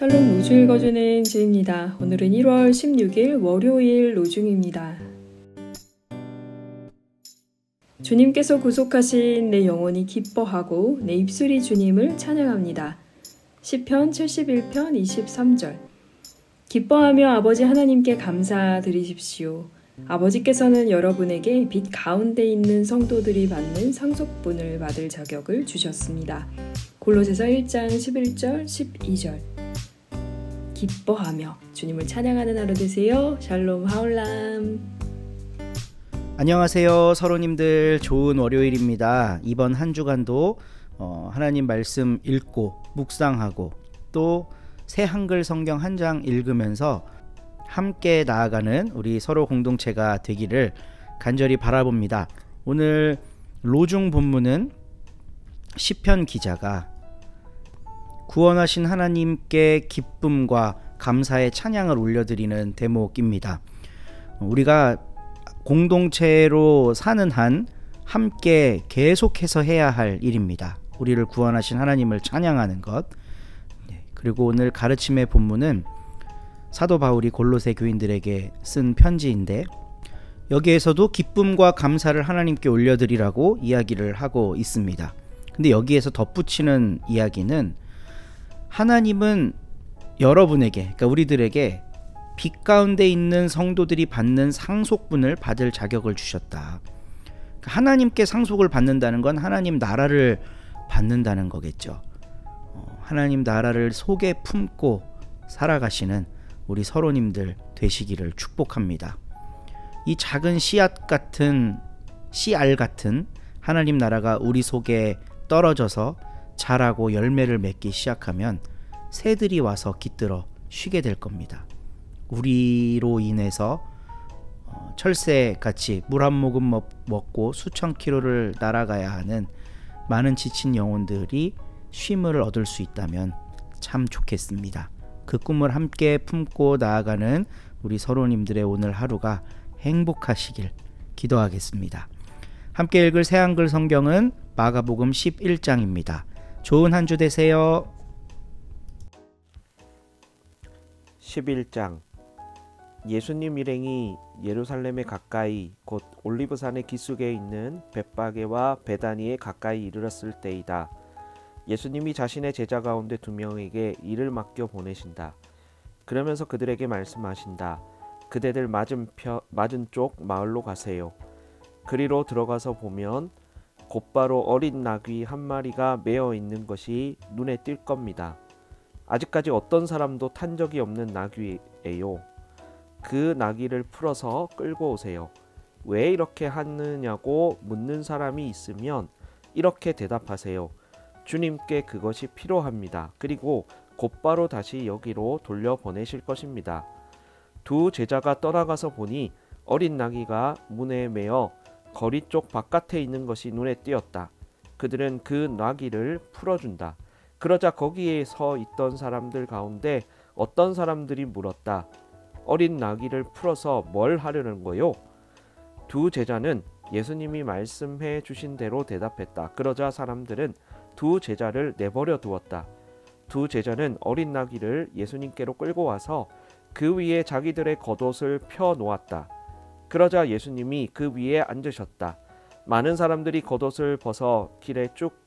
샬롬 로중 읽어주는 지입니다. 오늘은 1월 16일 월요일 로중입니다. 주님께서 구속하신 내 영혼이 기뻐하고 내 입술이 주님을 찬양합니다. 시편 71편 23절. 기뻐하며 아버지 하나님께 감사드리십시오. 아버지께서는 여러분에게 빛 가운데 있는 성도들이 받는 상속분을 받을 자격을 주셨습니다. 골로새서 1장 11절 12절. 기뻐하며 주님을 찬양하는 하루 되세요. 샬롬 하올람. 안녕하세요 서로님들, 좋은 월요일입니다. 이번 한 주간도 하나님 말씀 읽고 묵상하고 또 새 한글 성경 한 장 읽으면서 함께 나아가는 우리 서로 공동체가 되기를 간절히 바라봅니다. 오늘 로중 본문은 시편 기자가 구원하신 하나님께 기쁨과 감사의 찬양을 올려드리는 대목입니다. 우리가 공동체로 사는 한 함께 계속해서 해야 할 일입니다. 우리를 구원하신 하나님을 찬양하는 것. 그리고 오늘 가르침의 본문은 사도 바울이 골로새 교인들에게 쓴 편지인데, 여기에서도 기쁨과 감사를 하나님께 올려드리라고 이야기를 하고 있습니다. 근데 여기에서 덧붙이는 이야기는 하나님은 여러분에게, 그러니까 우리들에게 빛 가운데 있는 성도들이 받는 상속분을 받을 자격을 주셨다. 그러니까 하나님께 상속을 받는다는 건 하나님 나라를 받는다는 거겠죠. 하나님 나라를 속에 품고 살아가시는 우리 서로님들 되시기를 축복합니다. 이 작은 씨앗 같은, 씨알 같은 하나님 나라가 우리 속에 떨어져서 자라고 열매를 맺기 시작하면 새들이 와서 깃들어 쉬게 될 겁니다. 우리로 인해서 철새같이 물 한 모금 먹고 수천 킬로를 날아가야 하는 많은 지친 영혼들이 쉼을 얻을 수 있다면 참 좋겠습니다. 그 꿈을 함께 품고 나아가는 우리 서로님들의 오늘 하루가 행복하시길 기도하겠습니다. 함께 읽을 새 한글 성경은 마가복음 11장입니다. 좋은 한 주 되세요. 11장. 예수님 일행이 예루살렘에 가까이 곧 올리브산의 기슭에 있는 벳바게와 베다니에 가까이 이르렀을 때이다. 예수님이 자신의 제자 가운데 2명에게 일을 맡겨 보내신다. 그러면서 그들에게 말씀하신다. 그대들 맞은 쪽 마을로 가세요. 그리로 들어가서 보면 곧바로 어린 나귀 한 마리가 매어 있는 것이 눈에 띌 겁니다. 아직까지 어떤 사람도 탄 적이 없는 나귀예요. 그 나귀를 풀어서 끌고 오세요. 왜 이렇게 하느냐고 묻는 사람이 있으면 이렇게 대답하세요. 주님께 그것이 필요합니다. 그리고 곧바로 다시 여기로 돌려보내실 것입니다. 2 제자가 떠나가서 보니 어린 나귀가 문에 매어 거리 쪽 바깥에 있는 것이 눈에 띄었다. 그들은 그 나귀를 풀어준다. 그러자 거기에 서 있던 사람들 가운데 어떤 사람들이 물었다. 어린 나귀를 풀어서 뭘 하려는 거요? 2 제자는 예수님이 말씀해 주신 대로 대답했다. 그러자 사람들은 2 제자를 내버려 두었다. 2 제자는 어린 나귀를 예수님께로 끌고 와서 그 위에 자기들의 겉옷을 펴 놓았다. 그러자 예수님이 그 위에 앉으셨다. 많은 사람들이 겉옷을 벗어 길에 쭉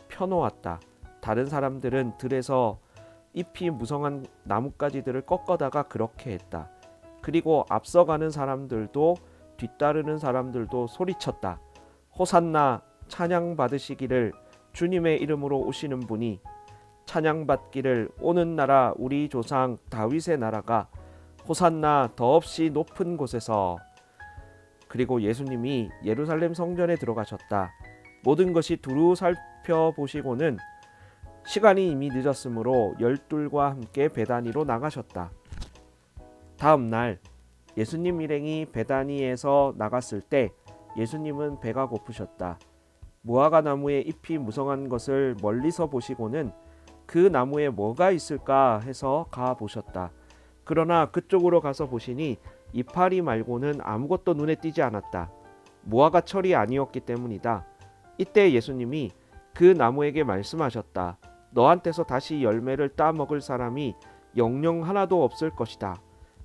펴 놓았다. 다른 사람들은 들에서 잎이 무성한 나뭇가지들을 꺾어다가 그렇게 했다. 그리고 앞서가는 사람들도 뒤따르는 사람들도 소리쳤다. 호산나, 찬양받으시기를, 주님의 이름으로 오시는 분이 찬양받기를, 오는 나라 우리 조상 다윗의 나라가 호산나 더없이 높은 곳에서. 그리고 예수님이 예루살렘 성전에 들어가셨다. 모든 것이 두루 살펴보시고는 시간이 이미 늦었으므로 12과 함께 베다니로 나가셨다. 다음 날 예수님 일행이 베다니에서 나갔을 때 예수님은 배가 고프셨다. 무화과 나무에 잎이 무성한 것을 멀리서 보시고는 그 나무에 뭐가 있을까 해서 가 보셨다. 그러나 그쪽으로 가서 보시니 이파리 말고는 아무것도 눈에 띄지 않았다. 무화과 철이 아니었기 때문이다. 이때 예수님이 그 나무에게 말씀하셨다. 너한테서 다시 열매를 따먹을 사람이 영영 하나도 없을 것이다.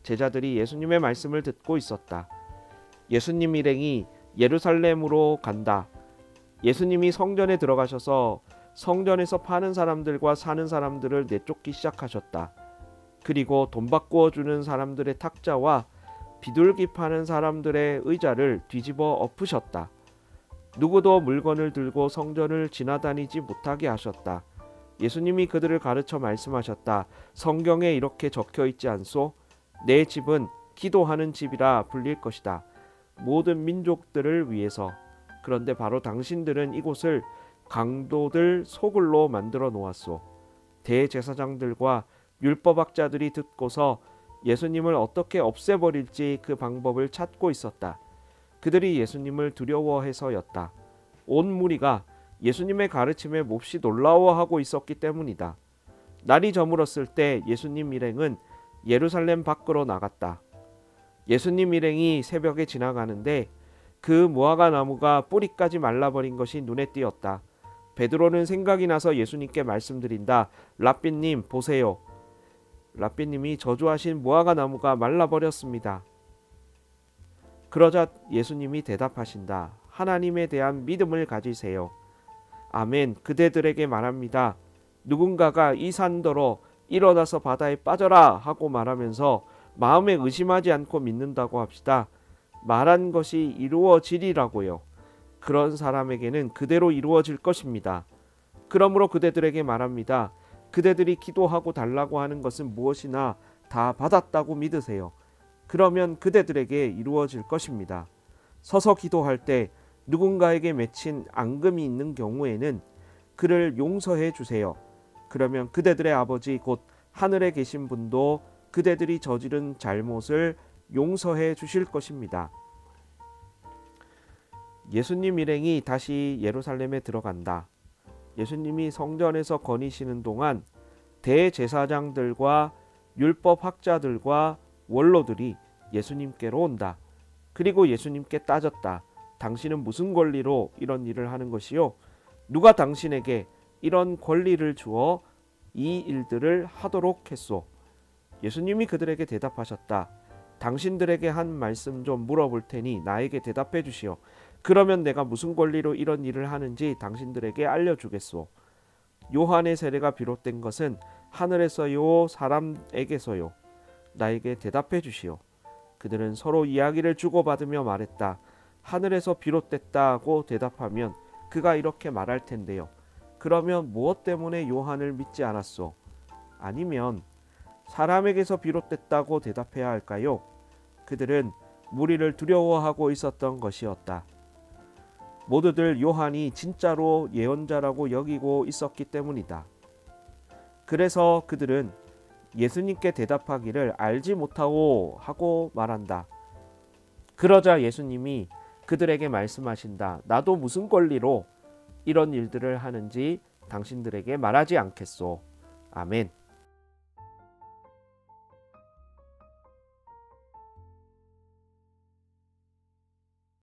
제자들이 예수님의 말씀을 듣고 있었다. 예수님 일행이 예루살렘으로 간다. 예수님이 성전에 들어가셔서 성전에서 파는 사람들과 사는 사람들을 내쫓기 시작하셨다. 그리고 돈 바꾸어 주는 사람들의 탁자와 비둘기 파는 사람들의 의자를 뒤집어 엎으셨다. 누구도 물건을 들고 성전을 지나다니지 못하게 하셨다. 예수님이 그들을 가르쳐 말씀하셨다. 성경에 이렇게 적혀 있지 않소? 내 집은 기도하는 집이라 불릴 것이다. 모든 민족들을 위해서. 그런데 바로 당신들은 이곳을 강도들 소굴로 만들어 놓았소. 대제사장들과 율법학자들이 듣고서 예수님을 어떻게 없애버릴지 그 방법을 찾고 있었다. 그들이 예수님을 두려워해서였다. 온 무리가 예수님의 가르침에 몹시 놀라워하고 있었기 때문이다. 날이 저물었을 때 예수님 일행은 예루살렘 밖으로 나갔다. 예수님 일행이 새벽에 지나가는데 그 무화과 나무가 뿌리까지 말라버린 것이 눈에 띄었다. 베드로는 생각이 나서 예수님께 말씀드린다. 랍비님 보세요. 랍비님이 저주하신 무화과 나무가 말라버렸습니다. 그러자 예수님이 대답하신다. 하나님에 대한 믿음을 가지세요. 아멘. 그대들에게 말합니다. 누군가가 이 산더러 일어나서 바다에 빠져라 하고 말하면서 마음에 의심하지 않고 믿는다고 합시다. 말한 것이 이루어지리라고요. 그런 사람에게는 그대로 이루어질 것입니다. 그러므로 그대들에게 말합니다. 그대들이 기도하고 달라고 하는 것은 무엇이나 다 받았다고 믿으세요. 그러면 그대들에게 이루어질 것입니다. 서서 기도할 때 누군가에게 맺힌 앙금이 있는 경우에는 그를 용서해 주세요. 그러면 그대들의 아버지 곧 하늘에 계신 분도 그대들이 저지른 잘못을 용서해 주실 것입니다. 예수님 일행이 다시 예루살렘에 들어간다. 예수님이 성전에서 거니시는 동안 대제사장들과 율법학자들과 원로들이 예수님께로 온다. 그리고 예수님께 따졌다. 당신은 무슨 권리로 이런 일을 하는 것이요? 누가 당신에게 이런 권리를 주어 이 일들을 하도록 했소? 예수님이 그들에게 대답하셨다. 당신들에게 한 말씀 좀 물어볼 테니 나에게 대답해 주시오. 그러면 내가 무슨 권리로 이런 일을 하는지 당신들에게 알려주겠소. 요한의 세례가 비롯된 것은 하늘에서요 사람에게서요? 나에게 대답해 주시오. 그들은 서로 이야기를 주고받으며 말했다. 하늘에서 비롯됐다고 대답하면 그가 이렇게 말할 텐데요. 그러면 무엇 때문에 요한을 믿지 않았소? 아니면 사람에게서 비롯됐다고 대답해야 할까요? 그들은 무리를 두려워하고 있었던 것이었다. 모두들 요한이 진짜로 예언자라고 여기고 있었기 때문이다. 그래서 그들은 예수님께 대답하기를 알지 못하오 하고 말한다. 그러자 예수님이 그들에게 말씀하신다. 나도 무슨 권리로 이런 일들을 하는지 당신들에게 말하지 않겠소. 아멘.